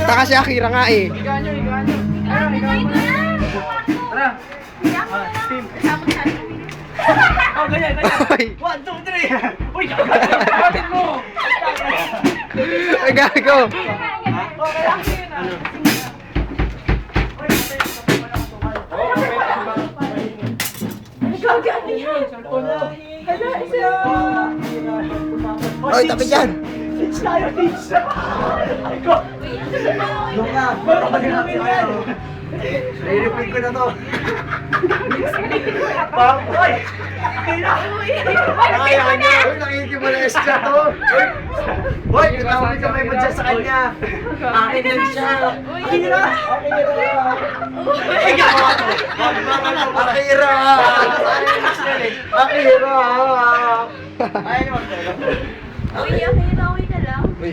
Taka si Akira nga eh. Higaan nyo. Tara. Team. Oh, ganyan. Uy. 1, 2, 3. Uy, kapatid mo. Ay, gago. Oy, tapi dyan. I-repeat ko na to. Papoy! Uy, nakikimalaes ka to. Uy, katawin ka may madya sa kanya. Akin lang siya. Akira! Akira! Akira! Uy, okay ka lang. Uy.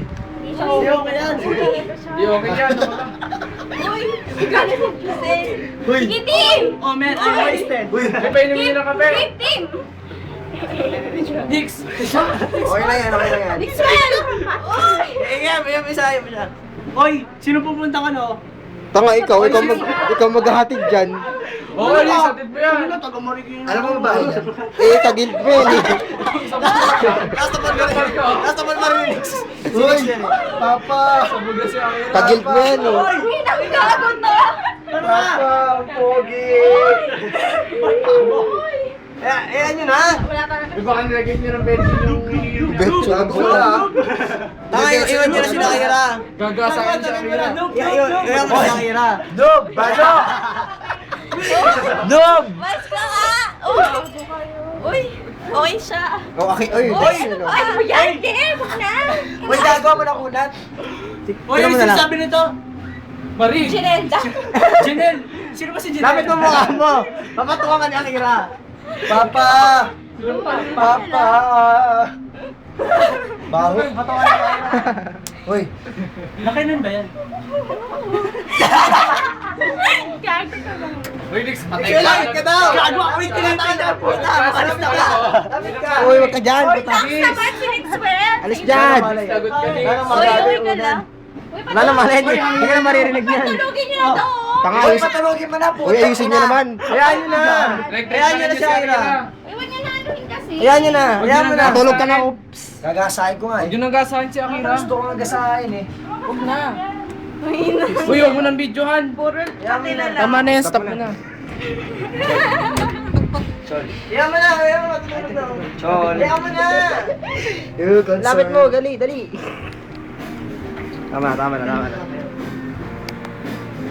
Hindi okay yan. Hindi okay yan. Uy, galit ang Giselle. Uy! Itim! Oh man, I'm wasted. Uy, may painumin na kape. Itim! Dix! Okay lang yan. Giselle! Uy! May isa. Hoy, sino pupunta ka no? Tanga ikaw maghahatid dyan. Oo, lisatid mo yan. Alam mo ba? Eh, tagil mo yan eh. Nasa man marinig. Uy, Papa. Tagil mo yan eh. Uy, nakikagagot na! Papa, ang pogi. Ayan yun ha. Wala talaga. Iba ka nilagay niyo ng bensin yung... Betso lang sila. Iwan niyo na si Nakira. Gagasakin siya Nakira. Iwan mo si Nakira. Noob! Baso! Noob! Mas ka nga! Uy, okay siya. Okay, oy. Uy, ay, yan, game na! Uy, gagawa mo ng unat. Uy, yung sinasabi nito? Marie! Ginelda. Janel! Sino ba si Janel? Lapit mo mukha mo! Papatuwa ka ni Akira! Papa! Papa! Baho. Patawa ni Akira! Uy. Nakainan ba yan? Gago ka lang. Uy, Nix, patay ka! Lapit ka daw! Gago! Wait, tinatay na! Puta! Makalis na ka! Lapit ka! Uy, wag ka dyan. Naman si Nixwell. Alis dyan. Sagot ka ni... Uy, okay ka lang. Wala naman, hindi ka na maririnig niyan. Patulogin niyo na to. Tanga, Uy, ayusin. patulogin mo na po! Uy, ayusin niyo naman. Hayaan nyo na! Hayaan nyo na siya, Akira! Iwan niya na anuhin kasi. Hayaan nyo na! Hayaan mo na! Natulog ka na. Oops. Gagasahin ko nga eh. Huwag yun ang gasahin si Akira. Gusto ko nga gasahin eh. Huwag na. Uy, na. Uy, huwag mo nang videohan. Puro pati na lang. Tama na yan, stop mo na. Hayaan mo na! Hayaan mo na! Matulog na! Chol. Hayaan mo na! Lapit mo, dali. Tama na.